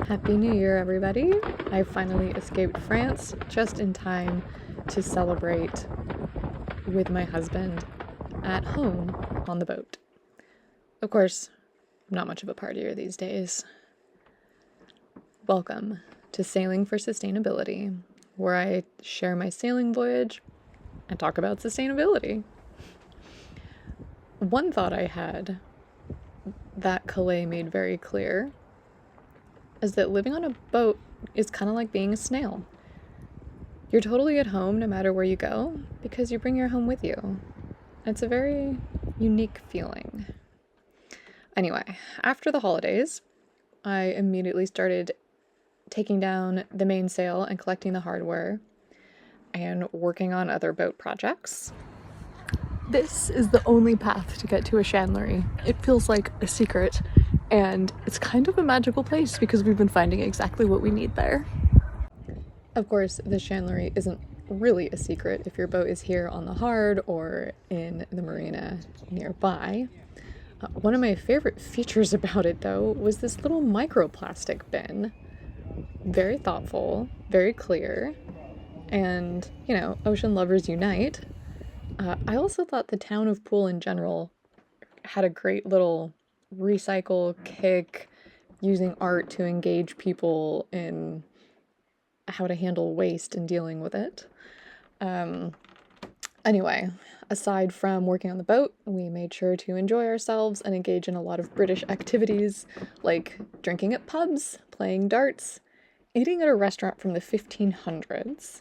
Happy New Year, everybody. I finally escaped France just in time to celebrate with my husband at home on the boat. Of course, I'm not much of a partier these days. Welcome to Sailing for Sustainability, where I share my sailing voyage and talk about sustainability. One thought I had that Calais made very clear is that living on a boat is kind of like being a snail. You're totally at home no matter where you go because you bring your home with you. It's a very unique feeling. Anyway, after the holidays, I immediately started taking down the mainsail and collecting the hardware and working on other boat projects. This is the only path to get to a chandlery. It feels like a secret, and it's kind of a magical place because we've been finding exactly what we need there. Of course, the chandlery isn't really a secret if your boat is here on the hard or in the marina nearby. One of my favorite features about it, though, was this little microplastic bin. Very thoughtful, very clear, and, ocean lovers unite. I also thought the town of Poole in general had a great little recycle kick, using art to engage people in how to handle waste and dealing with it. Anyway, aside from working on the boat, we made sure to enjoy ourselves and engage in a lot of British activities like drinking at pubs, playing darts, eating at a restaurant from the 1500s.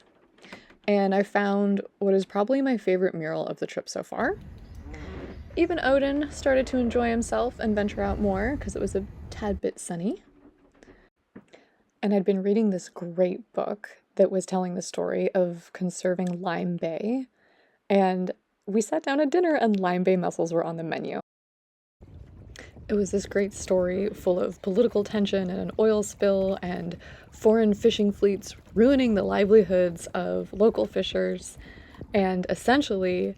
And I found what is probably my favorite mural of the trip so far. Even Odin started to enjoy himself and venture out more because it was a tad bit sunny. And I'd been reading this great book that was telling the story of conserving Lyme Bay. And we sat down at dinner and Lyme Bay mussels were on the menu. It was this great story full of political tension and an oil spill and foreign fishing fleets ruining the livelihoods of local fishers, and essentially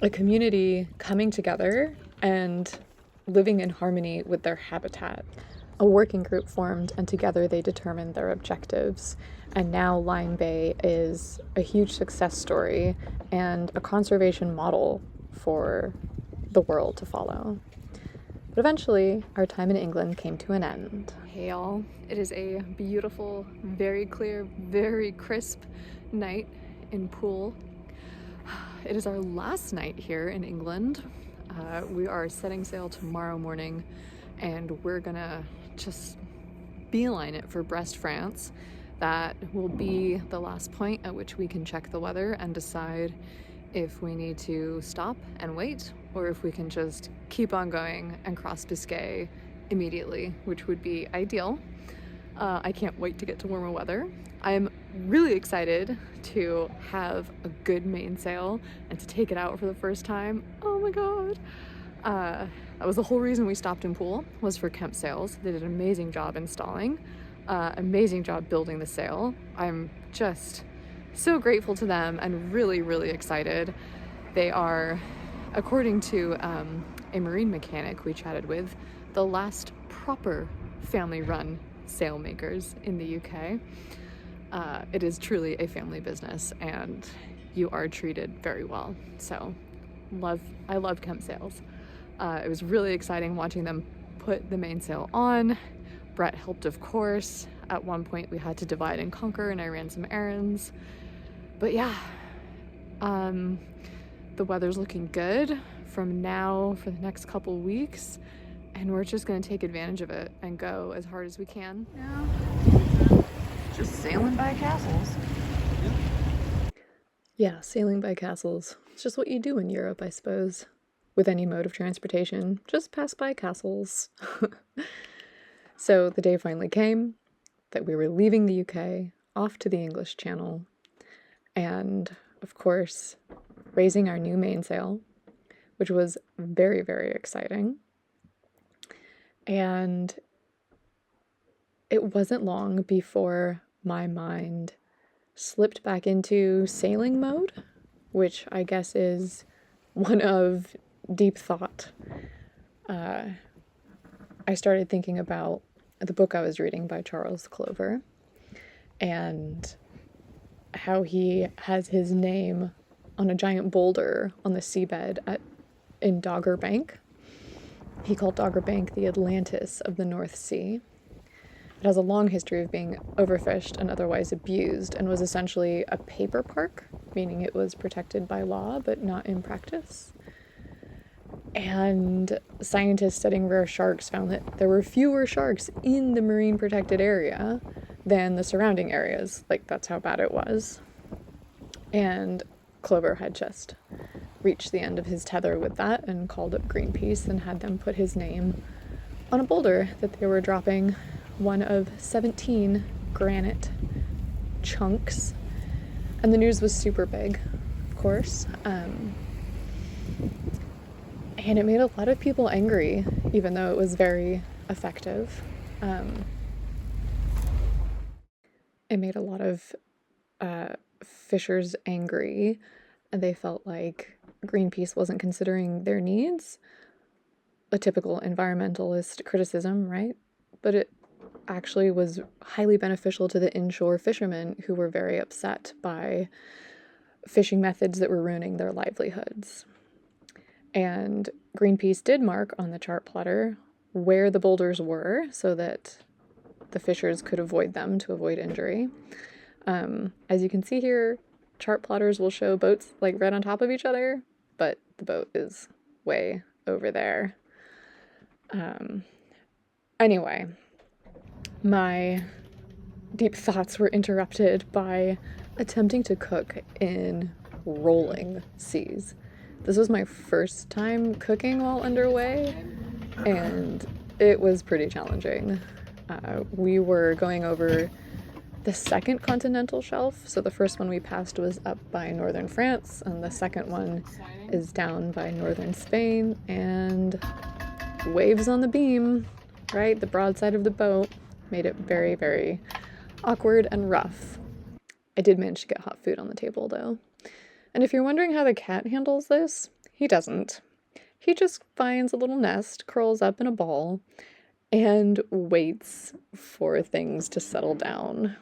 a community coming together and living in harmony with their habitat. A working group formed, and together they determined their objectives. And now Lyme Bay is a huge success story and a conservation model for the world to follow. But eventually, our time in England came to an end. Hey y'all, it is a beautiful, very clear, very crisp night in Poole. It is our last night here in England. We are setting sail tomorrow morning, and we're gonna just beeline it for Brest, France. That will be the last point at which we can check the weather and decide if we need to stop and wait, or if we can just keep on going and cross Biscay immediately, which would be ideal. I can't wait to get to warmer weather. I'm really excited to have a good mainsail and to take it out for the first time. Oh my god. That was the whole reason we stopped in Poole, was for Kemp Sails. They did an amazing job installing, amazing job building the sail. I'm just so grateful to them and really, really excited. They are, according to a marine mechanic we chatted with, the last proper family-run sail makers in the UK. It is truly a family business, and you are treated very well. So, I love Kemp Sails. It was really exciting watching them put the mainsail on. Brett helped, of course. At one point, we had to divide and conquer, and I ran some errands. But yeah, the weather's looking good from now for the next couple weeks, and we're just gonna take advantage of it and go as hard as we can. Yeah, just sailing by castles. Yeah, sailing by castles. It's just what you do in Europe, I suppose. With any mode of transportation, just pass by castles. So the day finally came that we were leaving the UK, off to the English Channel, and, of course, raising our new mainsail, which was very, very exciting. And it wasn't long before my mind slipped back into sailing mode, which I guess is one of deep thought. I started thinking about the book I was reading by Charles Clover, and how he has his name on a giant boulder on the seabed in Dogger Bank. He called Dogger Bank the Atlantis of the North Sea. It has a long history of being overfished and otherwise abused, and was essentially a paper park, meaning it was protected by law but not in practice. And scientists studying rare sharks found that there were fewer sharks in the marine protected area than the surrounding areas. Like, that's how bad it was. And Clover had just reached the end of his tether with that and called up Greenpeace and had them put his name on a boulder that they were dropping, one of 17 granite chunks. And the news was super big, of course. And it made a lot of people angry, even though it was very effective. It made a lot of fishers angry, and they felt like Greenpeace wasn't considering their needs. A typical environmentalist criticism, right? But it actually was highly beneficial to the inshore fishermen, who were very upset by fishing methods that were ruining their livelihoods. And Greenpeace did mark on the chart plotter where the boulders were so that the fishers could avoid them to avoid injury. As you can see here, chart plotters will show boats like right on top of each other, but the boat is way over there. Anyway, my deep thoughts were interrupted by attempting to cook in rolling seas. This was my first time cooking while underway, and it was pretty challenging. We were going over the second continental shelf, so the first one we passed was up by northern France, and the second one is down by northern Spain, and waves on the beam, right? The broadside of the boat made it very, very awkward and rough. I did manage to get hot food on the table, though. And if you're wondering how the cat handles this, he doesn't. He just finds a little nest, curls up in a ball, and waits for things to settle down.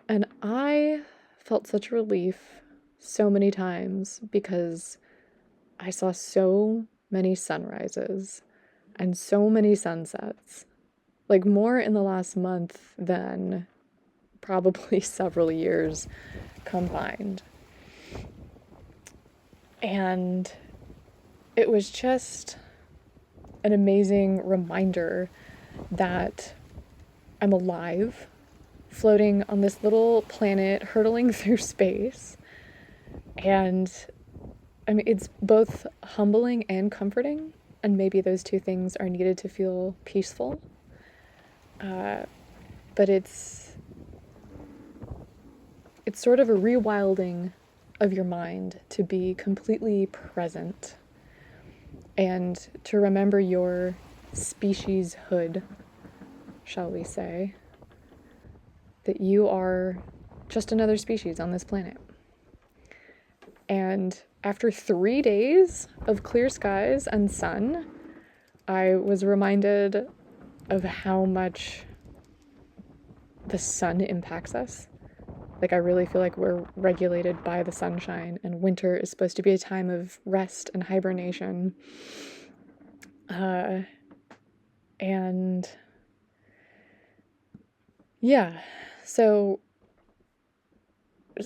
And I felt such relief so many times because I saw so many sunrises and so many sunsets, like more in the last month than probably several years combined. And it was just an amazing reminder that I'm alive, floating on this little planet, hurtling through space. And I mean, it's both humbling and comforting, and maybe those two things are needed to feel peaceful. But it's sort of a rewilding of your mind to be completely present and to remember your specieshood, shall we say, that you are just another species on this planet. And after 3 days of clear skies and sun, I was reminded of how much the sun impacts us. Like, I really feel like we're regulated by the sunshine, and winter is supposed to be a time of rest and hibernation. And yeah, so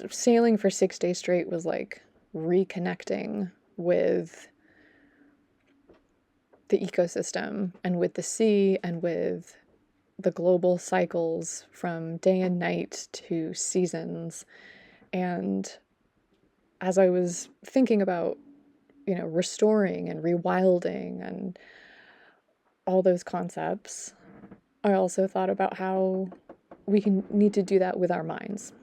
sailing for 6 days straight was like reconnecting with the ecosystem and with the sea and with the global cycles from day and night to seasons. And as I was thinking about, restoring and rewilding and all those concepts, I also thought about how we need to do that with our minds.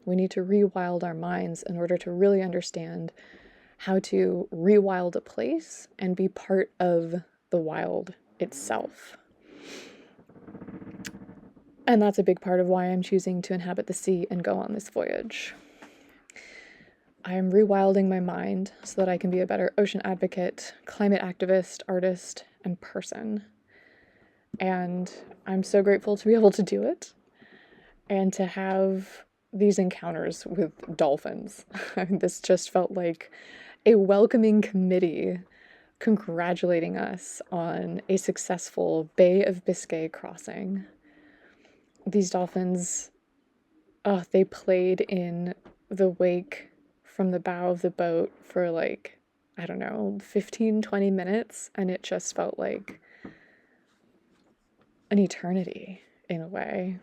We need to rewild our minds in order to really understand how to rewild a place and be part of the wild itself. And that's a big part of why I'm choosing to inhabit the sea and go on this voyage. I'm rewilding my mind so that I can be a better ocean advocate, climate activist, artist, and person. And I'm so grateful to be able to do it and to have these encounters with dolphins. This just felt like a welcoming committee congratulating us on a successful Bay of Biscay crossing. These dolphins, oh, they played in the wake from the bow of the boat for like, I don't know, 15, 20 minutes, and it just felt like an eternity in a way.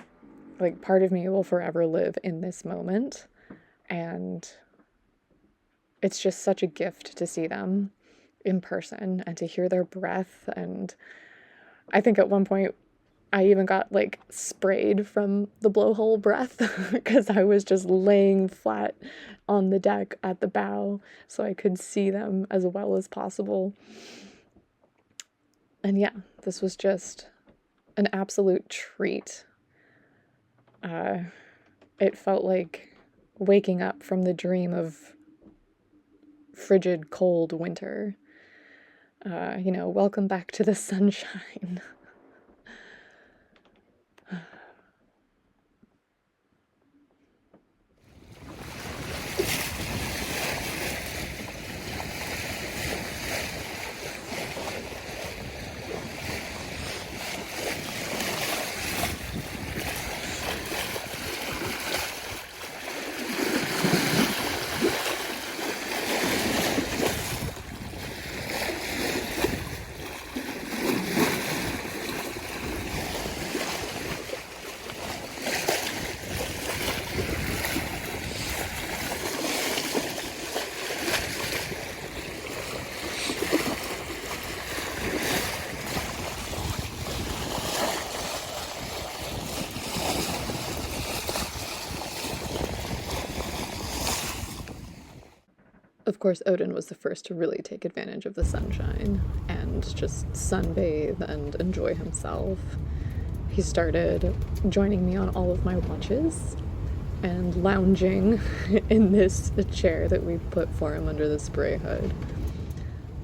Like, part of me will forever live in this moment, and it's just such a gift to see them in person and to hear their breath. And I think at one point I even got like sprayed from the blowhole breath because I was just laying flat on the deck at the bow so I could see them as well as possible. And yeah, this was just an absolute treat. It felt like waking up from the dream of frigid, cold winter. Welcome back to the sunshine. Of course, Odin was the first to really take advantage of the sunshine and just sunbathe and enjoy himself. He started joining me on all of my watches and lounging in this chair that we put for him under the spray hood.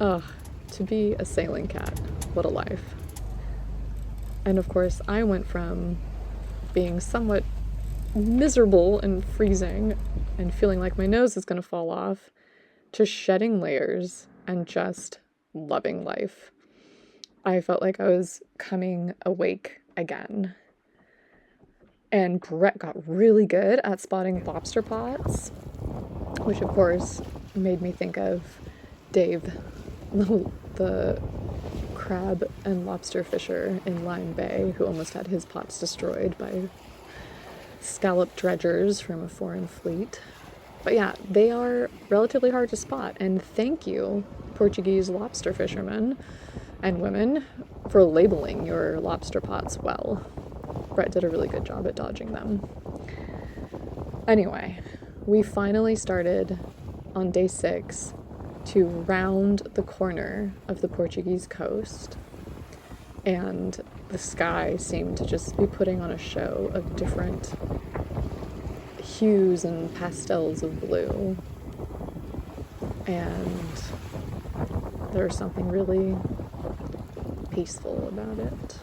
Ugh, to be a sailing cat, what a life. And of course, I went from being somewhat miserable and freezing and feeling like my nose is going to fall off to shedding layers and just loving life. I felt like I was coming awake again. And Brett got really good at spotting lobster pots, which of course made me think of Dave, the crab and lobster fisher in Lyme Bay, who almost had his pots destroyed by scallop dredgers from a foreign fleet. But yeah, they are relatively hard to spot, and thank you, Portuguese lobster fishermen and women, for labeling your lobster pots well. Brett did a really good job at dodging them. Anyway, we finally started on day 6 to round the corner of the Portuguese coast, and the sky seemed to just be putting on a show of different hues and pastels of blue, and there's something really peaceful about it.